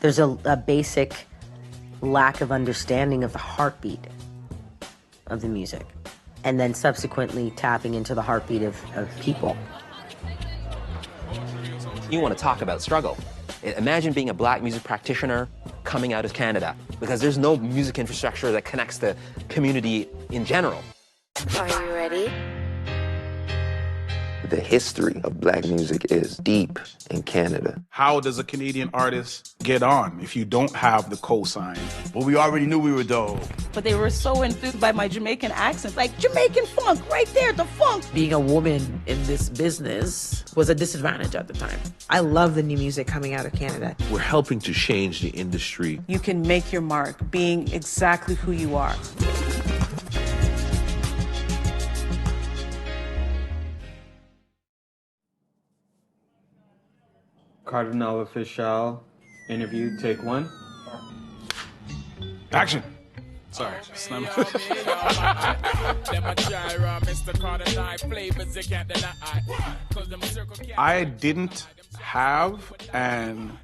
There's a basic lack of understanding of the heartbeat of the music, and then subsequently tapping into the heartbeat of people. You want to talk about struggle. Imagine being a black music practitioner coming out of Canada, because there's no music infrastructure that connects the community in general. Are you ready? The history of black music is deep in Canada. How does a Canadian artist get on if you don't have the cosign? Well, we already knew we were dope. But they were so enthused by my Jamaican accent, like Jamaican funk, right there, the funk. Being a woman in this business was a disadvantage at the time. I love the new music coming out of Canada. We're helping to change the industry. You can make your mark being exactly who you are. Cardinal Official interview, take one. Action. Sorry. I didn't have, and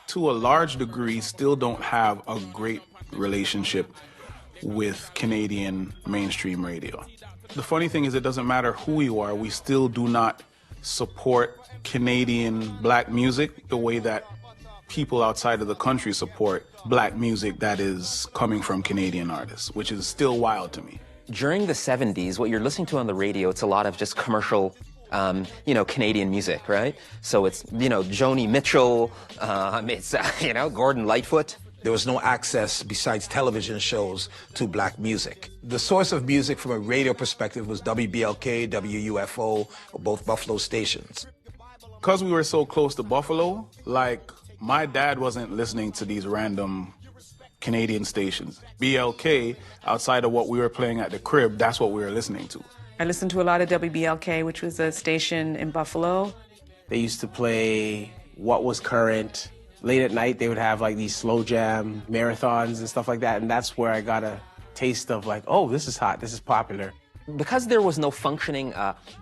to a large degree still don't have, a great relationship with Canadian mainstream radio. The funny thing is, it doesn't matter who you are, we still do not support Canadian black music the way that people outside of the country support black music that is coming from Canadian artists, which is still wild to me. During the 70s, what you're listening to on the radio, it's a lot of just commercial, Canadian music, right? So it's, Joni Mitchell, it's, Gordon Lightfoot. There was no access besides television shows to black music. The source of music from a radio perspective was WBLK, WUFO, both Buffalo stations. Because we were so close to Buffalo, my dad wasn't listening to these random Canadian stations. BLK, outside of what we were playing at the crib, that's what we were listening to. I listened to a lot of WBLK, which was a station in Buffalo. They used to play what was current. Late at night, they would have these slow jam marathons and stuff like that, and that's where I got a taste of oh, this is hot, this is popular. Because there was no functioning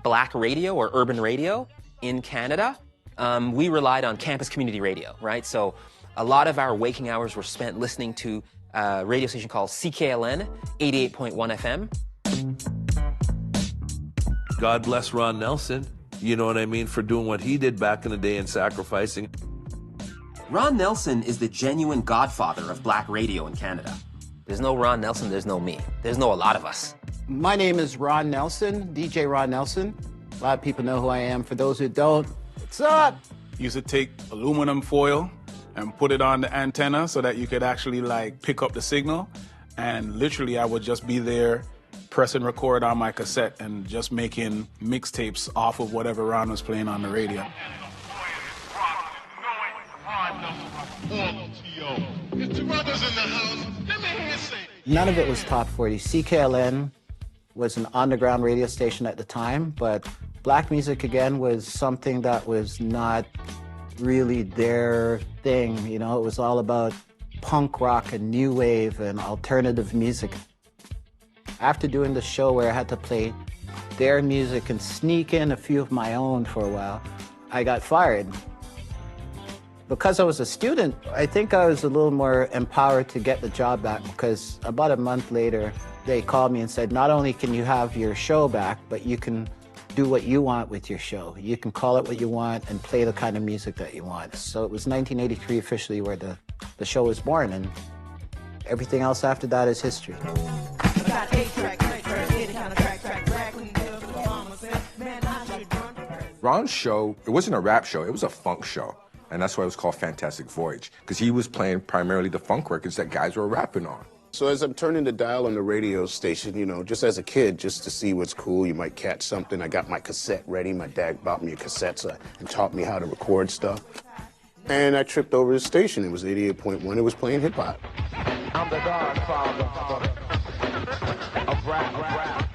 black radio or urban radio in Canada, we relied on campus community radio, right? So a lot of our waking hours were spent listening to a radio station called CKLN 88.1 FM. God bless Ron Nelson, you know what I mean, for doing what he did back in the day and sacrificing. Ron Nelson is the genuine godfather of black radio in Canada. There's no Ron Nelson, there's no me. There's no a lot of us. My name is Ron Nelson, DJ Ron Nelson. A lot of people know who I am. For those who don't, what's up? Used to take aluminum foil and put it on the antenna so that you could actually pick up the signal. And literally I would just be there, press and record on my cassette and just making mixtapes off of whatever Ron was playing on the radio. None of it was top 40. CKLN was an underground radio station at the time, but black music, again, was something that was not really their thing. It was all about punk rock and new wave and alternative music. After doing the show where I had to play their music and sneak in a few of my own for a while, I got fired. Because I was a student, I think I was a little more empowered to get the job back, because about a month later, they called me and said, not only can you have your show back, but you can do what you want with your show. You can call it what you want and play the kind of music that you want. So it was 1983 officially where the show was born, and everything else after that is history. Ron's show, it wasn't a rap show, it was a funk show. And that's why it was called Fantastic Voyage, because he was playing primarily the funk records that guys were rapping on. So as I'm turning the dial on the radio station, just as a kid, just to see what's cool, you might catch something. I got my cassette ready. My dad bought me a cassette and taught me how to record stuff. And I tripped over the station. It was 88.1. It was playing hip-hop. I'm the godfather of rap.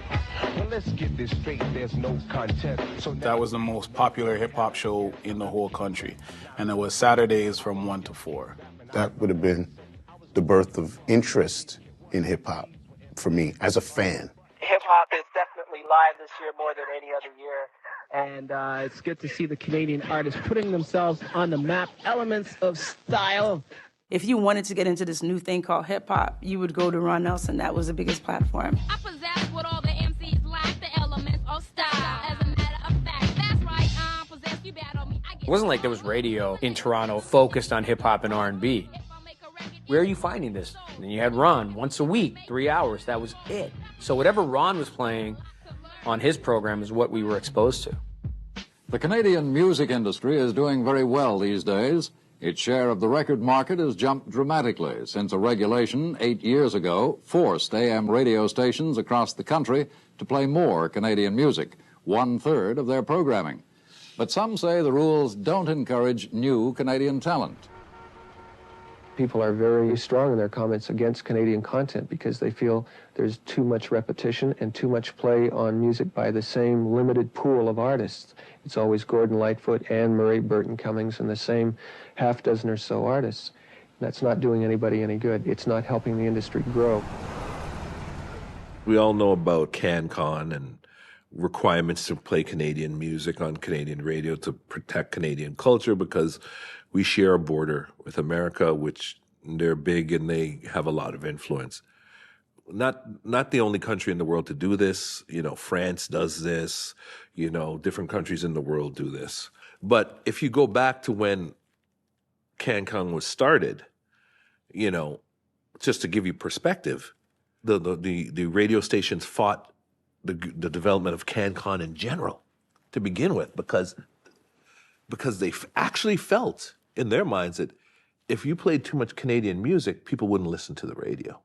Well, let's get this straight. There's no content. That was the most popular hip-hop show in the whole country. And it was Saturdays from 1 to 4. That would have been the birth of interest in hip-hop for me as a fan. Hip-hop is definitely live this year more than any other year. And it's good to see the Canadian artists putting themselves on the map. Elements of style, If you wanted to get into this new thing called hip hop, you would go to Ron Nelson. That was the biggest platform. I possess what all the MCs lack, the elements of style. As a matter of fact, that's right, I'm possessed, you battle me. It wasn't like there was radio in Toronto focused on hip hop and R&B. Where are you finding this? And then you had Ron once a week, 3 hours. That was it. So whatever Ron was playing on his program is what we were exposed to. The Canadian music industry is doing very well these days. Its share of the record market has jumped dramatically since a regulation 8 years ago forced AM radio stations across the country to play more Canadian music, 1/3 of their programming. But some say the rules don't encourage new Canadian talent. People are very strong in their comments against Canadian content because they feel there's too much repetition and too much play on music by the same limited pool of artists. It's always Gordon Lightfoot, Anne Murray, Burton Cummings, and the same half dozen or so artists. That's not doing anybody any good. It's not helping the industry grow. We all know about CanCon and requirements to play Canadian music on Canadian radio to protect Canadian culture because we share a border with America, which they're big and they have a lot of influence. Not the only country in the world to do this. You know, France does this. You know, different countries in the world do this. But if you go back to when CanCon was started, you know, just to give you perspective, the radio stations fought the development of CanCon in general to begin with because they actually felt in their minds that if you played too much Canadian music, people wouldn't listen to the radio.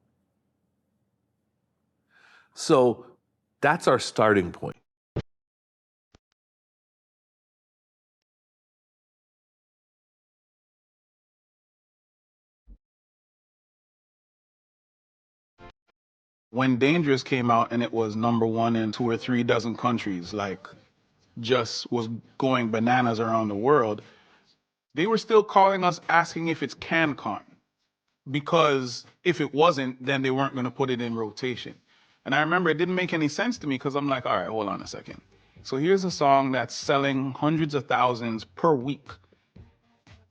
So that's our starting point. When Dangerous came out and it was #1 in 2 or 3 dozen countries, like just was going bananas around the world, they were still calling us asking if it's CanCon, because if it wasn't, then they weren't going to put it in rotation. And I remember it didn't make any sense to me because I'm like, all right, hold on a second. So here's a song that's selling hundreds of thousands per week.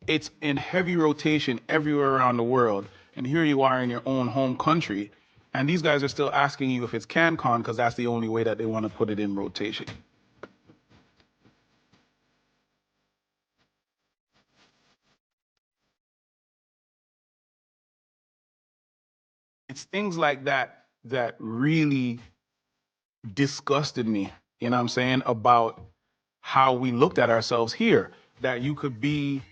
It's in heavy rotation everywhere around the world. And here you are in your own home country. And these guys are still asking you if it's CanCon because that's the only way that they want to put it in rotation. It's things like that that really disgusted me, you know what I'm saying, about how we looked at ourselves here. That you could be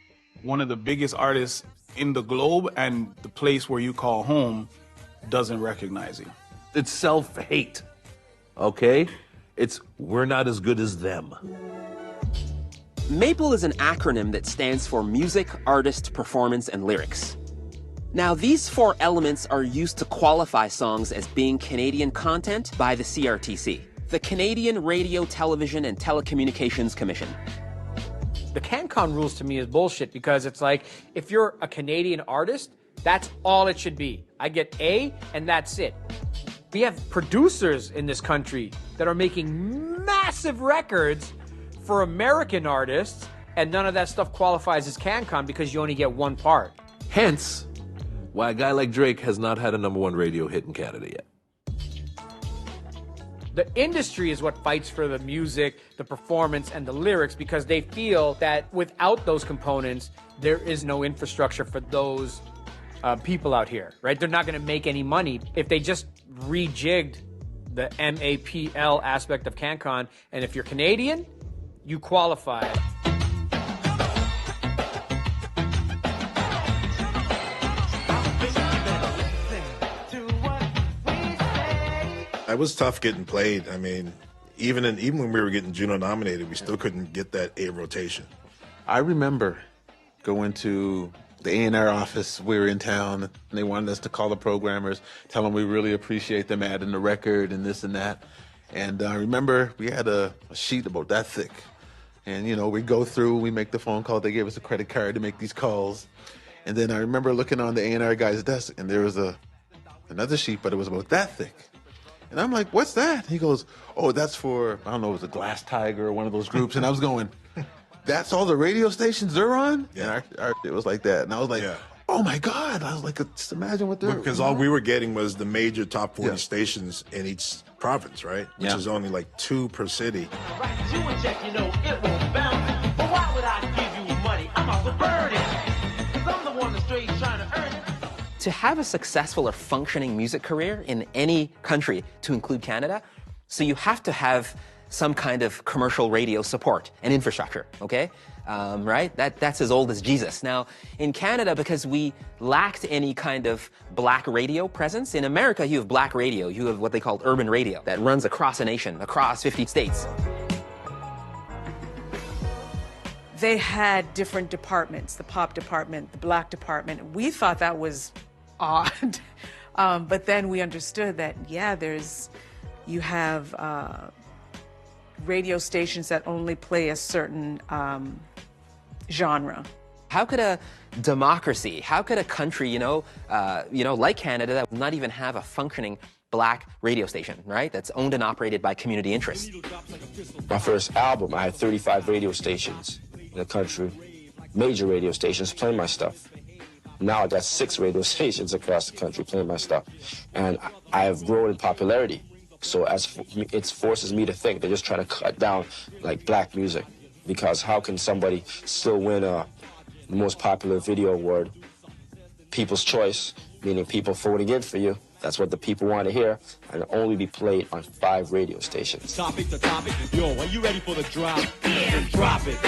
one of the biggest artists in the globe and the place where you call home doesn't recognize you. It's self-hate, okay? It's we're not as good as them. MAPLE is an acronym that stands for Music, Artist, Performance, and Lyrics. Now, these 4 elements are used to qualify songs as being Canadian content by the CRTC, the Canadian Radio, Television, and Telecommunications Commission. The CanCon rules to me is bullshit because it's like, if you're a Canadian artist, that's all it should be. I get A, and that's it. We have producers in this country that are making massive records for American artists, and none of that stuff qualifies as CanCon because you only get one part. Hence, why a guy like Drake has not had a #1 radio hit in Canada yet. The industry is what fights for the music, the performance, and the lyrics because they feel that without those components, there is no infrastructure for those people out here, right? They're not going to make any money. If they just rejigged the MAPL aspect of CanCon, and if you're Canadian, you qualify. It was tough getting played. I mean, even when we were getting Juno nominated, we still couldn't get that A rotation. I remember going to the A&R office. We were in town, and they wanted us to call the programmers, tell them we really appreciate them adding the record and this and that. And I remember we had a sheet about that thick. And, you know, we go through, we make the phone call. They gave us a credit card to make these calls. And then I remember looking on the A&R guy's desk, and there was another sheet, but it was about that thick. And I'm like, what's that? He goes, oh, that's for, I don't know, it was a Glass Tiger or one of those groups. And I was going, that's all the radio stations they're on? Yeah. And it was like that. And I was like, oh my God, I was like, just imagine what they're... Because all we were getting was the major top 40 stations in each province, right? Which is only like 2 per city. You and Jack, you know it won't bounce. But why would I give you money? I'm out to burn it. Cause I'm the one that's straight trying to earn it. To have a successful or functioning music career in any country, to include Canada, so you have to have some kind of commercial radio support and infrastructure, okay? Right? That's as old as Jesus. Now, in Canada, because we lacked any kind of black radio presence, in America you have black radio, you have what they call urban radio that runs across a nation, across 50 states. They had different departments, the pop department, the black department. We thought that was odd. But then we understood that, yeah, you have radio stations that only play a certain genre. How could a democracy, how could a country, like Canada, that would not even have a functioning black radio station, right? That's owned and operated by community interests. My first album, I had 35 radio stations in the country, major radio stations playing my stuff. Now I got 6 radio stations across the country playing my stuff. And I have grown in popularity. So it forces me to think they're just trying to cut down like black music. Because how can somebody still win the most popular video award? People's choice, meaning people voting in for you. That's what the people want to hear, and only be played on 5 radio stations. Topic to topic. Yo, are you ready for the drop? Then drop it.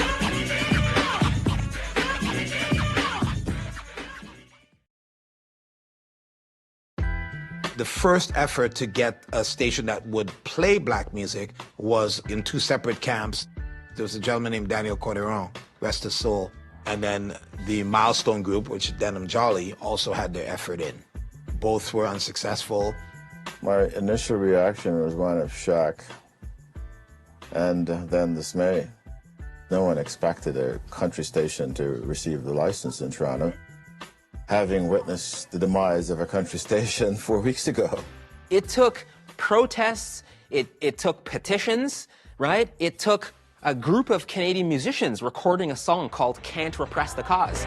The first effort to get a station that would play black music was in 2 separate camps. There was a gentleman named Daniel Corderon, rest his soul, and then the Milestone Group, which Denim Jolly also had their effort in. Both were unsuccessful. My initial reaction was one of shock and then dismay. No one expected a country station to receive the license in Toronto, having witnessed the demise of a country station 4 weeks ago. It took protests, it took petitions, right? It took a group of Canadian musicians recording a song called Can't Repress the Cause.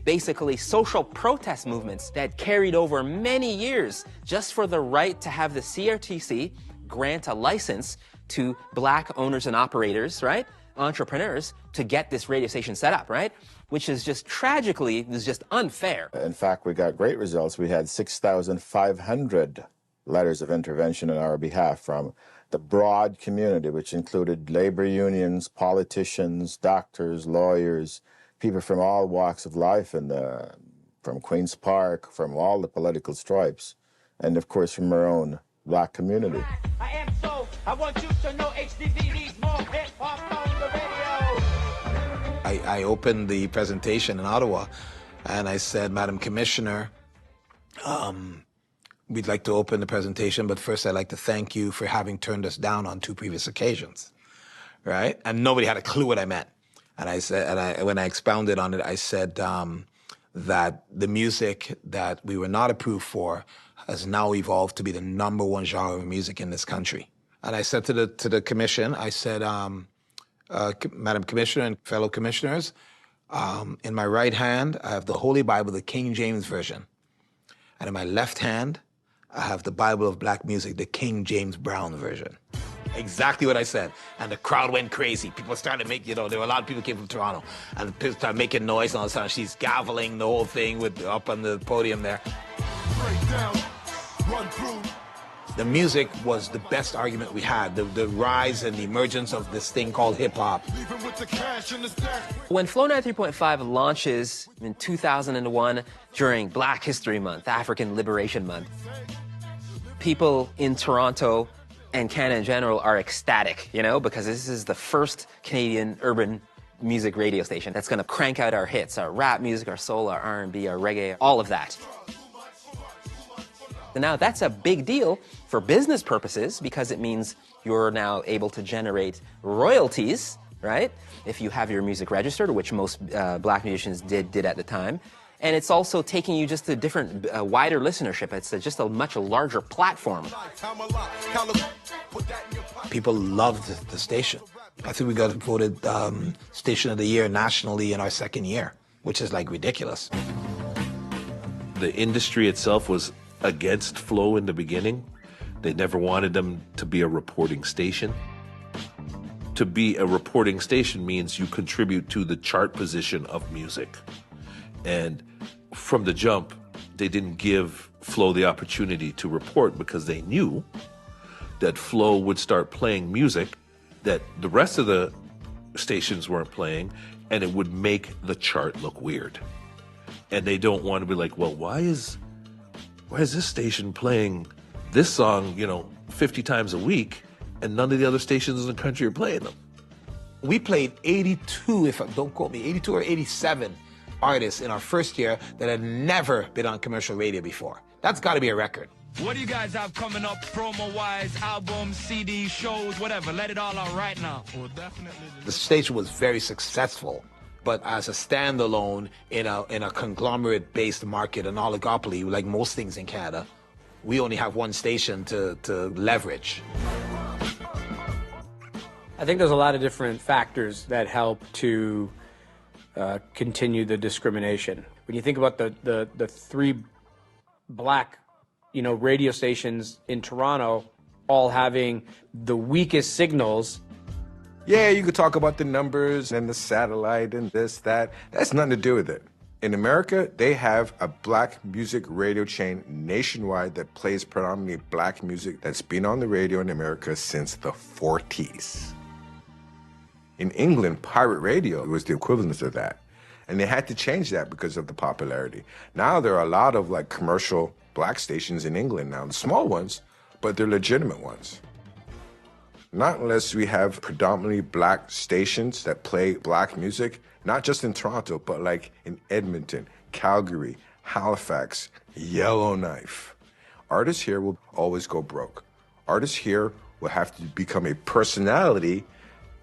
Basically, social protest movements that carried over many years just for the right to have the CRTC grant a license to black owners and operators, right? Entrepreneurs, to get this radio station set up, right? Which is just tragically, is just unfair. In fact, we got great results. We had 6,500 letters of intervention on our behalf from the broad community, which included labor unions, politicians, doctors, lawyers, people from all walks of life, and from Queen's Park, from all the political stripes, and of course from our own black community. I want you to know HDV needs more hip-hop on the radio. I opened the presentation in Ottawa, and I said, Madam Commissioner, we'd like to open the presentation, but first I'd like to thank you for having turned us down on 2 previous occasions, right? And nobody had a clue what I meant. And I said, when I expounded on it, I said that the music that we were not approved for has now evolved to be the #1 genre of music in this country. And I said to the commission, I said, Madam Commissioner and fellow commissioners, in my right hand, I have the Holy Bible, the King James Version. And in my left hand, I have the Bible of Black Music, the King James Brown Version. Exactly what I said. And the crowd went crazy. People started to make, there were a lot of people who came from Toronto. And people started making noise, and all of a sudden she's gaveling the whole thing up on the podium there. The music was the best argument we had, the rise and the emergence of this thing called hip-hop. When Flow 93.5 launches in 2001 during Black History Month, African Liberation Month, people in Toronto and Canada in general are ecstatic, because this is the first Canadian urban music radio station that's going to crank out our hits, our rap music, our soul, our R&B, our reggae, all of that. And now that's a big deal for business purposes because it means you're now able to generate royalties, right? If you have your music registered, which most black musicians did at the time. and it's also taking you just to different, wider listenership. It's just a much larger platform. People loved the station. I think we got voted Station of the Year nationally in our second year, which is like ridiculous. The industry itself was against Flow in the beginning. They never wanted them to be a reporting station. To be a reporting station means you contribute to the chart position of music. And from the jump, they didn't give Flow the opportunity to report because they knew that Flow would start playing music that the rest of the stations weren't playing, and it would make the chart look weird. And they don't want to be like, well, why is this station playing this song, 50 times a week, and none of the other stations in the country are playing them? We played 82, don't quote me, 82 or 87 artists in our first year that had never been on commercial radio before. That's got to be a record. What do you guys have coming up, promo-wise, albums, CDs, shows, whatever? Let it all out right now. Well, definitely. The station was very successful, but as a standalone in a conglomerate-based market, an oligopoly, like most things in Canada, we only have one station to leverage. I think there's a lot of different factors that help to continue the discrimination. When you think about the three black radio stations in Toronto all having the weakest signals. Yeah, you could talk about the numbers and the satellite and this, that. That's nothing to do with it. In America, they have a black music radio chain nationwide that plays predominantly black music that's been on the radio in America since the 40s. In England, pirate radio was the equivalent of that. And they had to change that because of the popularity. Now there are a lot of commercial black stations in England now, the small ones, but they're legitimate ones. Not unless we have predominantly black stations that play black music, not just in Toronto, but in Edmonton, Calgary, Halifax, Yellowknife. Artists here will always go broke. Artists here will have to become a personality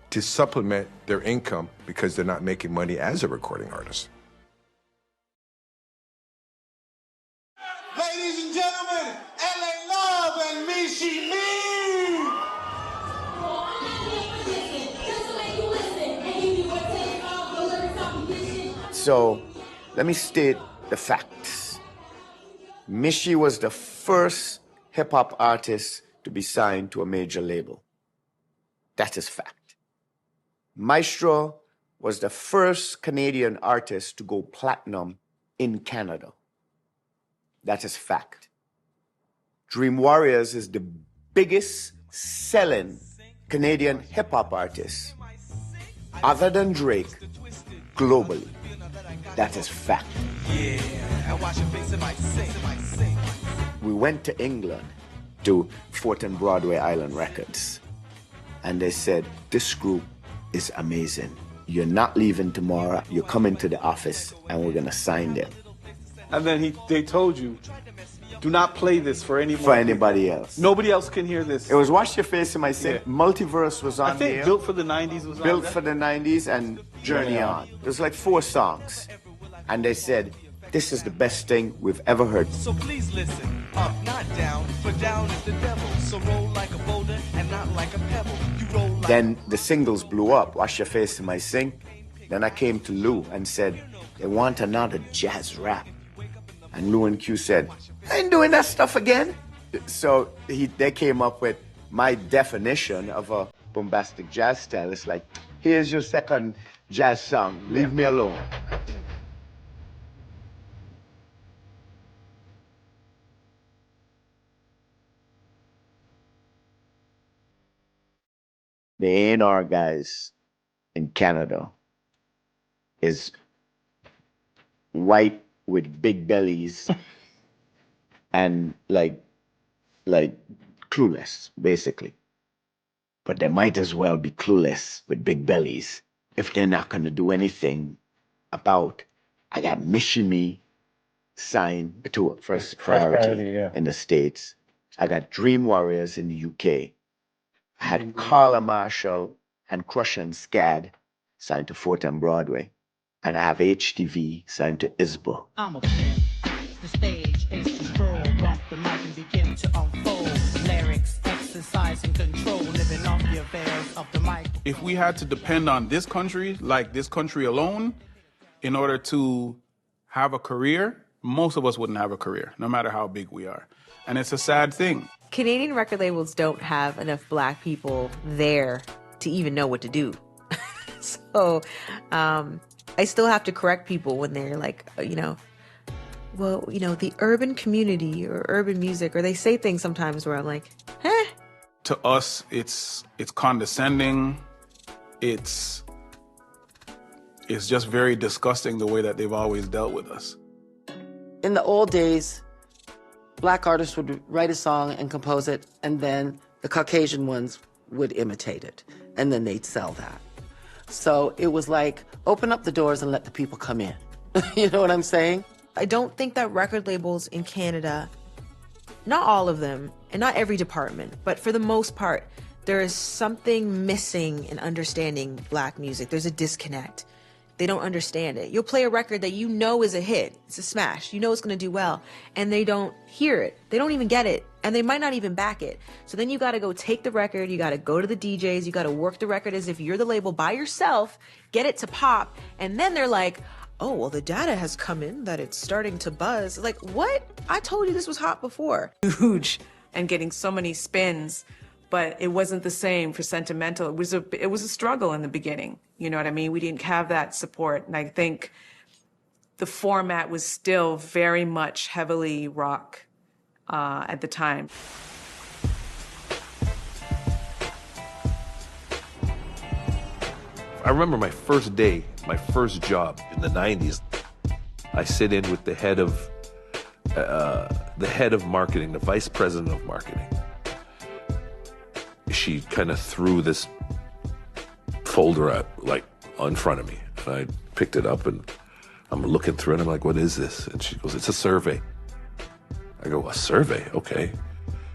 to supplement their income because they're not making money as a recording artist. Ladies and gentlemen, LA Love and Mishi Me! So, let me state the facts. Mishi was the first hip-hop artist to be signed to a major label. That is fact. Maestro was the first Canadian artist to go platinum in Canada. That is fact. Dream Warriors is the biggest selling Canadian hip-hop artist, other than Drake, globally. That is fact. We went to England to Fort and Broadway Island Records, and they said, this group is amazing. You're not leaving tomorrow. You're coming to the office, and we're going to sign them. And then they told you, do not play this for anyone. For anybody else. Nobody else can hear this. It was Wash Your Face in My Sink. Yeah. Multiverse was on there. I think Built for the 90s was on there. Built for the 90s and Journey On. There's 4 songs. And they said, this is the best thing we've ever heard. So please listen, up, not down, for down is the devil. So roll like a boulder and not like a pebble. You roll like Then the singles blew up, Wash Your Face in My Sink. Then I came to Lou and said, they want another jazz rap. And Lou and Q said, I ain't doing that stuff again. So they came up with my definition of a bombastic jazz style. It's like, here's your second jazz song, Leave Me Alone. The A&R guys in Canada is white with big bellies and like clueless, basically. But they might as well be clueless with big bellies if they're not going to do anything about, I got Mishi Me signed to first priority in the States. I got Dream Warriors in the UK. I had Carla Marshall and Crush and Scad signed to Fort and Broadway. and I have HTV signed to ISBA. I'm a fan. The stage is control. Bump the mic and begin to unfold. Lyrics, exercise and control. Living off the affairs of the mic. If we had to depend on this country, like this country alone, in order to have a career, most of us wouldn't have a career, no matter how big we are. And it's a sad thing. Canadian record labels don't have enough black people there to even know what to do. So I still have to correct people when they're like, well, the urban community or urban music, or they say things sometimes where I'm like, eh. To us, it's condescending. It's just very disgusting the way that they've always dealt with us. In the old days, black artists would write a song and compose it, and then the Caucasian ones would imitate it, and then they'd sell that. So it was like, open up the doors and let the people come in. You know what I'm saying? I don't think that record labels in Canada, not all of them, and not every department, but for the most part, there is something missing in understanding black music. There's a disconnect. They don't understand it. You'll play a record that you know is a hit. It's a smash. You know it's going to do well. And they don't hear it. They don't even get it. And they might not even back it. So then you got to go take the record. You got to go to the DJs. You got to work the record as if you're the label by yourself, get it to pop. And then they're like, oh, well, the data has come in that it's starting to buzz. Like, what? I told you this was hot before. Huge and getting so many spins. But it wasn't the same for Sentimental. It was a struggle in the beginning. You know what I mean? We didn't have that support. And I think the format was still very much heavily rock at the time. I remember my first day, my first job in the 90s. I sit in with the head of marketing, the vice president of marketing. She kind of threw this folder out, like, in front of me. And I picked it up and I'm looking through it. And I'm like, what is this? And she goes, it's a survey. I go, a survey? Okay.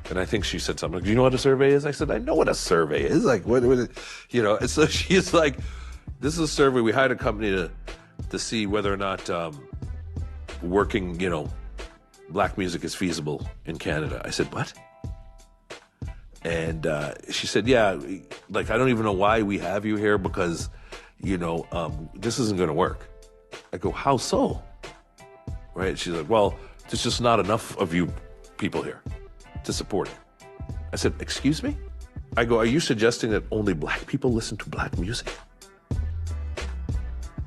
And I think she said something like, do you know what a survey is? I said, I know what a survey is. Like, what and so she's like, this is a survey. We hired a company to see whether or not working, black music is feasible in Canada. I said, what? And she said, yeah, like, I don't even know why we have you here because, this isn't going to work. I go, how so? Right? She's like, well, there's just not enough of you people here to support it. I said, excuse me? I go, are you suggesting that only black people listen to black music?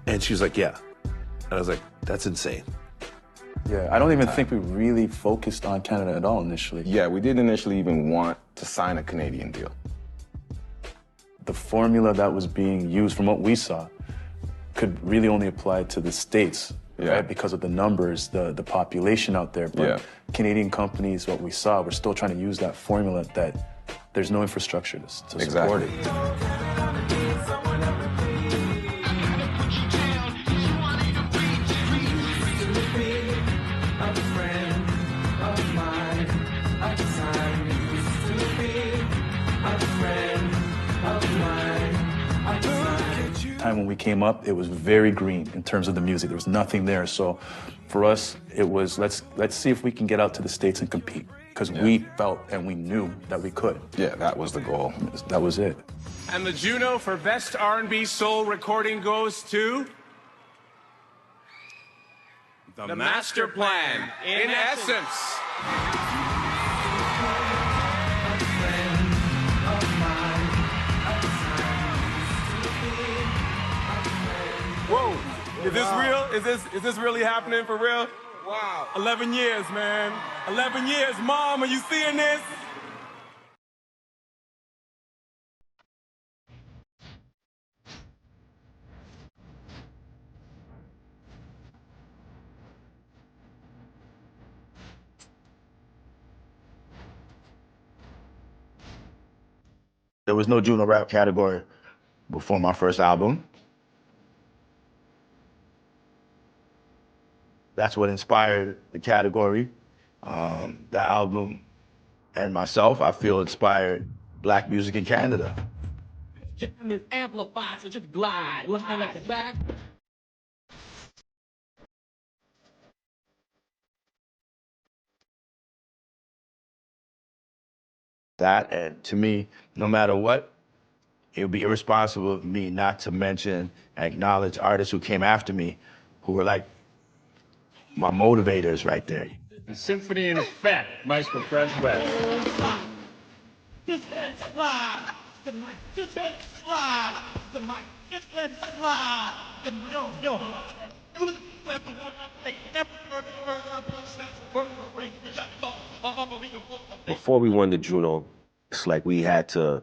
And she's like, yeah. And I was like, that's insane. Yeah, I don't even think we really focused on Canada at all initially. Yeah, we didn't initially even want to sign a Canadian deal. The formula that was being used from what we saw could really only apply to the States, right? Because of the numbers, the population out there. But Canadian companies, what we saw, we're still trying to use that formula that there's no infrastructure to support it. Time when we came up, it was very green in terms of the music. There was nothing there. So for us, it was let's see if we can get out to the States and compete, because we felt and we knew that we could. Yeah, that was the goal. That was it. And the Juno for Best R&B Soul Recording goes to The Master Plan, in essence. Whoa, is this real? Is this really happening for real? Wow. 11 years, man. 11 years. Mom, are you seeing this? There was no Juno rap category before my first album. That's what inspired the category. The album and myself, I feel, inspired black music in Canada. Amplified, so just glide. What's that like the back? that. And to me, no matter what, it would be irresponsible of me not to mention and acknowledge artists who came after me, who were like my motivators right there. The symphony in effect, Maestro Fred West. Before we won the Juno, it's like we had to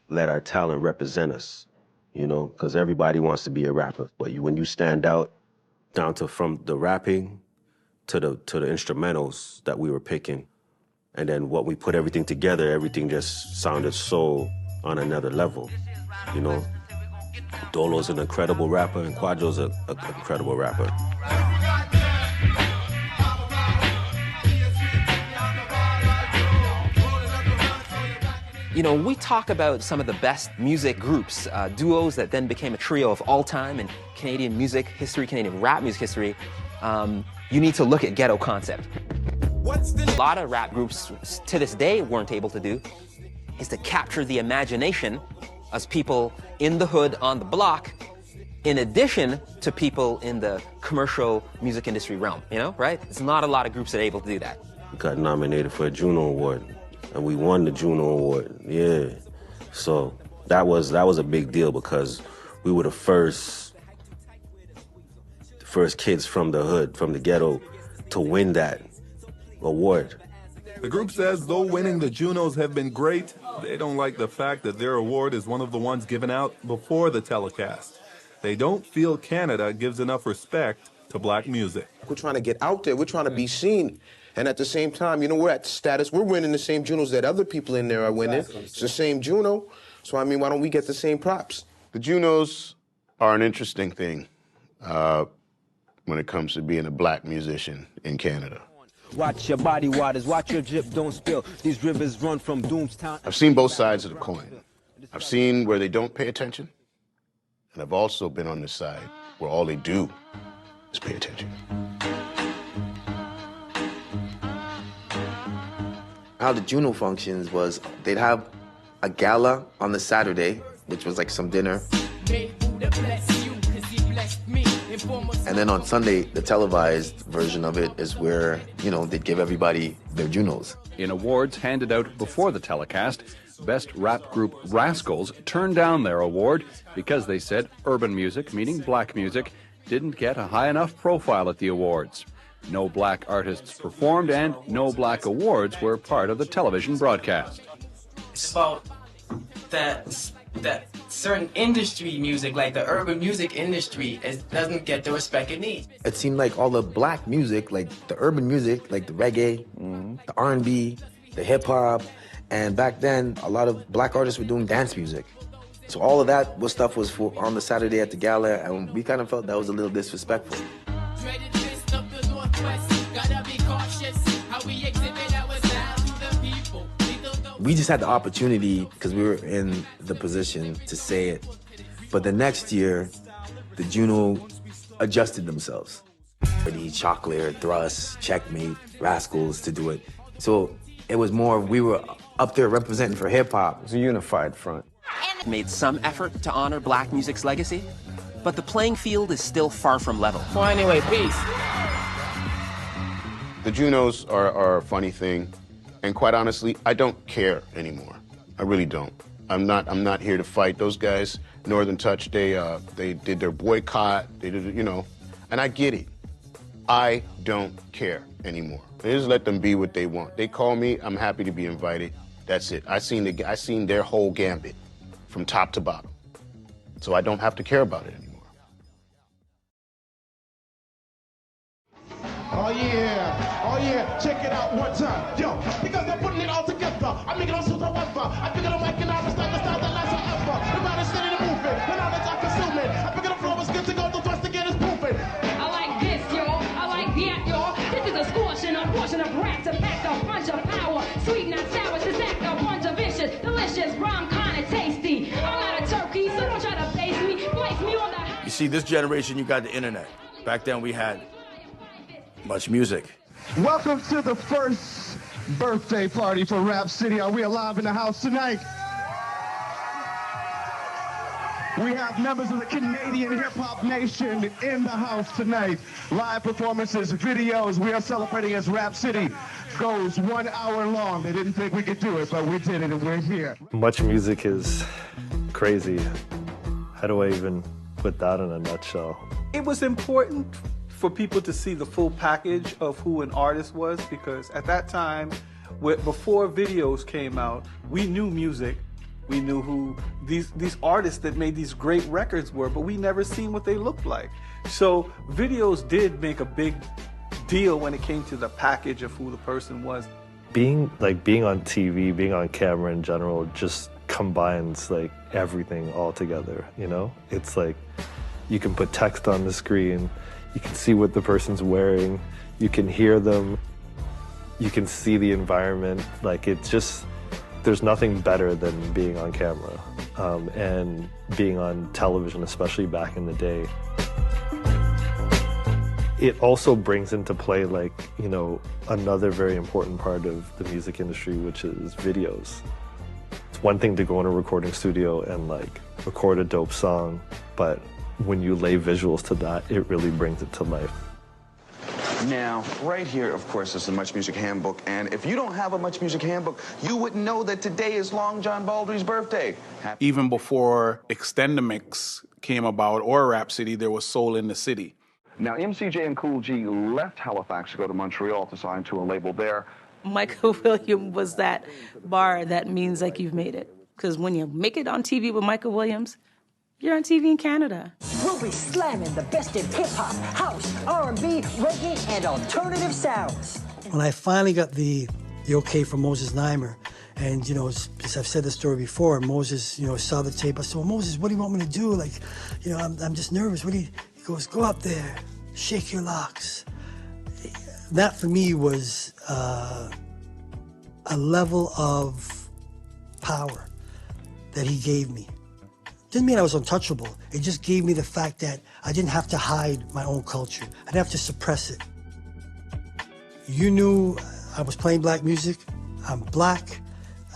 let our talent represent us, you know, because everybody wants to be a rapper. But when you stand out, down to from the rapping to the instrumentals that we were picking, and then what we put everything together, everything just sounded so on another level, you know. Dolo's an incredible rapper, and Quadro's an incredible rapper. You know, we talk about some of the best music groups, duos that then became a trio of all time in Canadian music history, Canadian rap music history. You need to look at Ghetto Concept. A lot of rap groups to this day weren't able to do is to capture the imagination as people in the hood on the block, in addition to people in the commercial music industry realm, you know, right? It's not a lot of groups that are able to do that. We got nominated for a Juno Award, and we won the Juno Award, yeah. So that was a big deal because we were the first kids from the hood, from the ghetto, to win that award. The group says though winning the Junos have been great, they don't like the fact that their award is one of the ones given out before the telecast. They don't feel Canada gives enough respect to black music. We're trying to get out there, we're trying to be seen. And at the same time, you know, we're at status, we're winning the same Junos that other people in there are winning. It's the same Juno. So I mean, why don't we get the same props? The Junos are an interesting thing when it comes to being a black musician in Canada. Watch your body waters, watch your drip, don't spill. These rivers run from Doomstown. I've seen both sides of the coin. I've seen where they don't pay attention, and I've also been on the side where all they do is pay attention. How the Juno functions was they'd have a gala on the Saturday, which was like some dinner. And then on Sunday, the televised version of it is where, you know, they'd give everybody their Junos. In awards handed out before the telecast, Best Rap Group Rascals turned down their award because they said urban music, meaning black music, didn't get a high enough profile at the awards. No black artists performed and no black awards were part of the television broadcast. It's about that certain industry music, like the urban music industry, doesn't get the respect it needs. It seemed like all the black music, like the urban music, like the reggae, the R&B, the hip hop, and back then a lot of black artists were doing dance music. So all of that stuff was on the Saturday at the gala, and we kind of felt that was a little disrespectful. We just had the opportunity because we were in the position to say it. But the next year, the Juno adjusted themselves. The Chocolate, Thrust, Checkmate, Rascals to do it. So it was more, we were up there representing for hip hop. It was a unified front. Made some effort to honor black music's legacy, but the playing field is still far from level. Well, anyway, peace. The Junos are a funny thing, and quite honestly, I don't care anymore. I really don't. I'm not here to fight those guys. Northern Touch, they did their boycott. They did, you know, and I get it. I don't care anymore. They just let them be what they want. They call me. I'm happy to be invited. That's it. I seen their whole gambit from top to bottom, so I don't have to care about it anymore. Oh yeah, check it out one time, yo, because I'm putting it all together. I make it all so however. I pick up the mic and I start the style that lasts forever. The mind is steady to moving, the knowledge I consume it. I pick up the flow, it's good to go, the thrust again is proven. I like this, y'all, I like that, y'all. This is a scorching, a portion of rap to pack a punch of power. Sweet, not sour, to sack a bunch of vicious, delicious, rhyme kinda tasty. I'm not a turkey, so don't try to place me on the high. You see, this generation, you got the internet. Back then we had much music. Welcome to the first birthday party for Rap City. Are we alive in the house tonight? We have members of the Canadian hip-hop nation in the house tonight. Live performances, videos. We are celebrating as Rap City goes 1 hour long. They didn't think we could do it, but we did it, and we're here. Much music is crazy. How do I even put that in a nutshell? It was important for people to see the full package of who an artist was, because at that time, before videos came out, we knew music. We knew who these artists that made these great records were, but we never seen what they looked like. So videos did make a big deal when it came to the package of who the person was. Being on TV, being on camera in general, just combines like everything all together, you know? It's like you can put text on the screen, you can see what the person's wearing, you can hear them, you can see the environment. Like it's just, there's nothing better than being on camera and being on television, especially back in the day. It also brings into play, like, you know, another very important part of the music industry, which is videos. It's one thing to go in a recording studio and like record a dope song, but when you lay visuals to that, it really brings it to life. Now, right here, of course, is the Much Music Handbook, and if you don't have a Much Music Handbook, you wouldn't know that today is Long John Baldry's birthday. Even before Extendamix came about or Rap City, there was Soul in the City. Now, MCJ and Cool G left Halifax to go to Montreal to sign to a label there. Michael Williams was that bar that means like you've made it. Because when you make it on TV with Michael Williams, you're on TV in Canada. We'll be slamming the best in hip-hop, house, R&B, reggae, and alternative sounds. When I finally got the okay from Moses Neimer, and, you know, as I've said the story before, Moses, you know, saw the tape. I said, well, Moses, what do you want me to do? Like, you know, I'm just nervous. What do you... He goes, go up there, shake your locks. That, for me, was a level of power that he gave me. Didn't mean I was untouchable. It just gave me the fact that I didn't have to hide my own culture. I didn't have to suppress it. You knew I was playing black music. I'm black.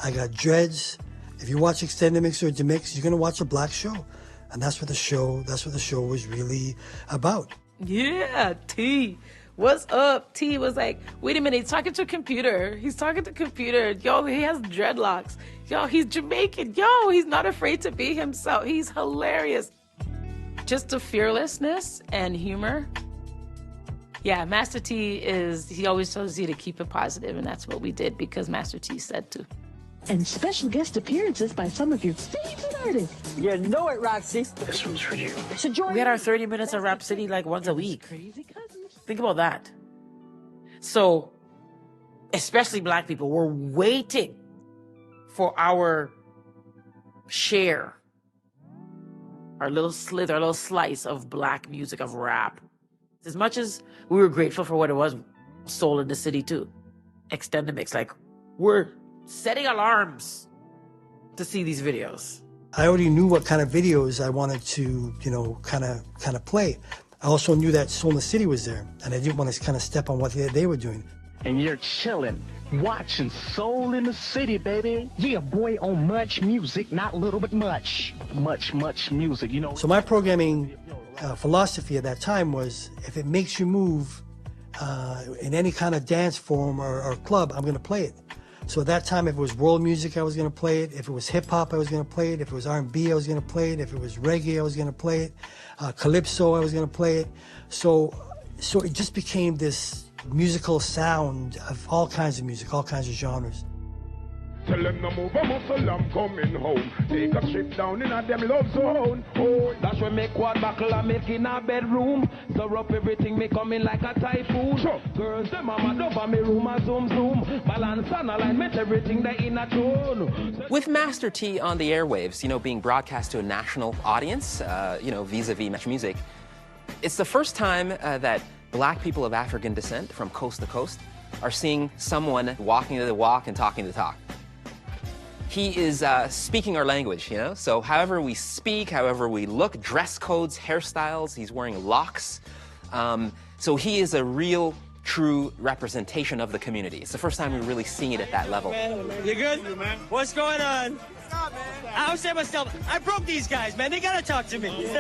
I got dreads. If you watch Extendamix or DeMix, you're gonna watch a black show. And that's what the show was really about. Yeah, T. What's up? T was like, wait a minute, he's talking to a computer. He's talking to a computer. Yo, he has dreadlocks. Yo, he's Jamaican. Yo, he's not afraid to be himself. He's hilarious. Just the fearlessness and humor. Yeah, Master T he always tells you to keep it positive, and that's what we did because Master T said to. And special guest appearances by some of your favorite artists. You know it, Roxy. This one's for you. So join we had our 30 minutes of Rap City like once a week. Think about that. So, especially black people, we're waiting for our share, our little slither, our little slice of black music, of rap. As much as we were grateful for what it was, Soul in the City too, Extendamix, like we're setting alarms to see these videos. I already knew what kind of videos I wanted to, you know, kind of play. I also knew that Soul in the City was there, and I didn't want to kind of step on what they were doing. And you're chilling, watching Soul in the City, baby. Yeah, boy, on Much Music, not little, but much. Much music, you know. So my programming philosophy at that time was, if it makes you move in any kind of dance form or club, I'm going to play it. So at that time, if it was world music, I was going to play it. If it was hip-hop, I was going to play it. If it was R&B, I was going to play it. If it was reggae, I was going to play it. Calypso, I was going to play it. So it just became this musical sound of all kinds of music, all kinds of genres. Tell them no move a muscle, I'm coming home. Take a trip down in a them love zone. Oh, that's when me quad buckle and make in a bedroom. Stir up everything, me coming like a typhoon. Sure. Girls, them a mad over me room a zoom zoom. Balance and alignment, everything they in a tune. With Master T on the airwaves, you know, being broadcast to a national audience, you know, vis-a-vis Much Music, it's the first time that black people of African descent from coast to coast are seeing someone walking the walk and talking the talk. He is speaking our language, you know? So however we speak, however we look, dress codes, hairstyles, he's wearing locks. So he is a real true representation of the community. It's the first time we're really seeing it at that level. You good? What's going on? I was saying myself, I broke these guys, man. They gotta talk to me.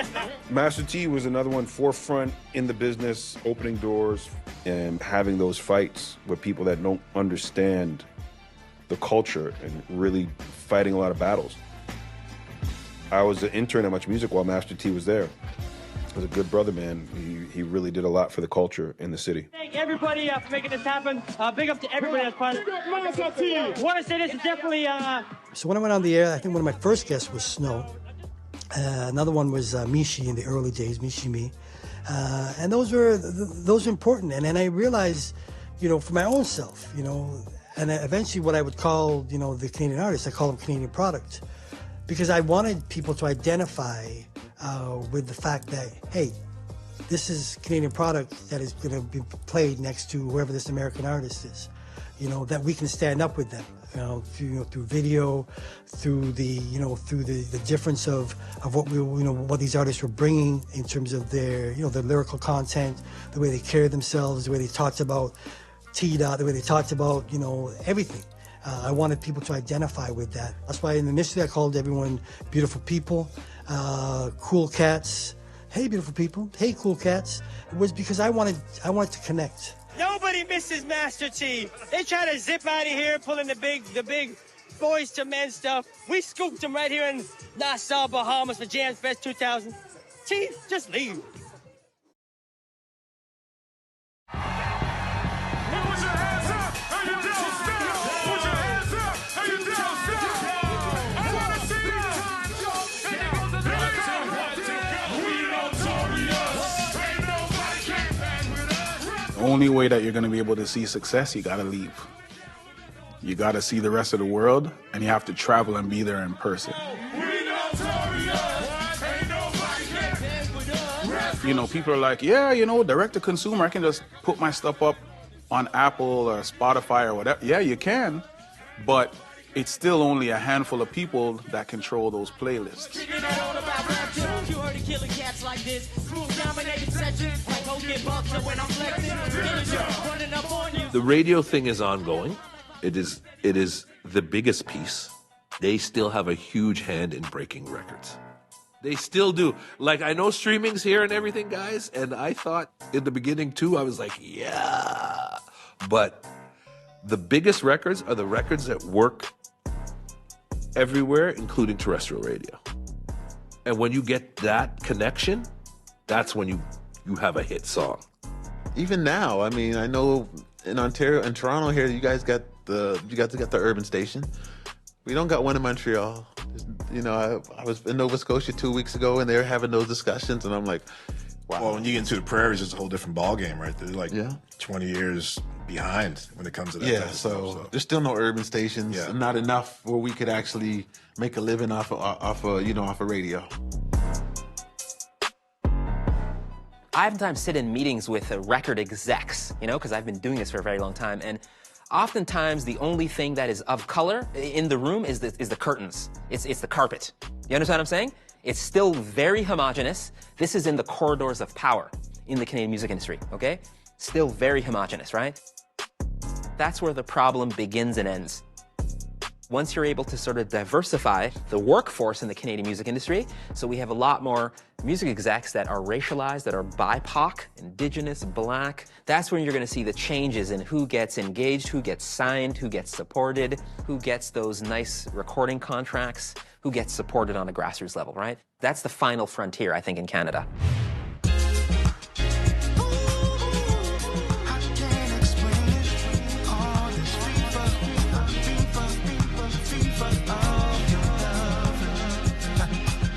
Master T was another one forefront in the business, opening doors and having those fights with people that don't understand the culture and really fighting a lot of battles. I was an intern at Much Music while Master T was there. He was a good brother, man. He really did a lot for the culture in the city. Thank everybody for making this happen. Big up to everybody that's part of it. Want to say this is definitely... So when I went on the air, I think one of my first guests was Snow. Another one was Mishi in the early days, Mishi Me. And those were important. And then I realized, you know, for my own self, you know, and eventually what I would call, you know, the Canadian artists, I call them Canadian product. Because I wanted people to identify with the fact that, hey, this is Canadian product that is going to be played next to whoever this American artist is. You know, that we can stand up with them, through video, through the difference of what what these artists were bringing in terms of their, their lyrical content, the way they carried themselves, the way they talked about T-Dot, the way they talked about, everything. I wanted people to identify with that. That's why initially I called everyone beautiful people, cool cats. Hey, beautiful people. Hey, cool cats. It was because I wanted to connect. Nobody misses Master T. They try to zip out of here, pulling the big Boys to Men stuff. We scooped them right here in Nassau, Bahamas for Jam Fest 2000. T, just leave. The only way that you're going to be able to see success, you got to leave. You got to see the rest of the world, and you have to travel and be there in person. People are like, yeah, direct to consumer, I can just put my stuff up on Apple or Spotify or whatever. Yeah, you can, but it's still only a handful of people that control those playlists. The radio thing is ongoing. It is the biggest piece. They still have a huge hand in breaking records. They still do. Like, I know streaming's here and everything, guys, and I thought in the beginning too, I was like, yeah. But the biggest records are the records that work everywhere, including terrestrial radio. And when you get that connection, that's when you have a hit song. Even now, I mean, I know in Ontario and Toronto here, you guys got the urban station. We don't got one in Montreal. I was in Nova Scotia 2 weeks ago, and they were having those discussions, and I'm like, wow. Well, when you get into the prairies, it's a whole different ballgame, right? They're like 20 years behind when it comes to that. Yeah, type of stuff, so there's still no urban stations. Yeah. Not enough where we could actually make a living off of radio. I oftentimes sit in meetings with record execs, because I've been doing this for a very long time, and oftentimes the only thing that is of color in the room is the curtains. It's the carpet. You understand what I'm saying? It's still very homogenous. This is in the corridors of power in the Canadian music industry, okay? Still very homogenous, right? That's where the problem begins and ends. Once you're able to sort of diversify the workforce in the Canadian music industry, so we have a lot more music execs that are racialized, that are BIPOC, Indigenous, Black, that's when you're going to see the changes in who gets engaged, who gets signed, who gets supported, who gets those nice recording contracts, who gets supported on a grassroots level, right? That's the final frontier, I think, in Canada.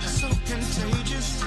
So contagious.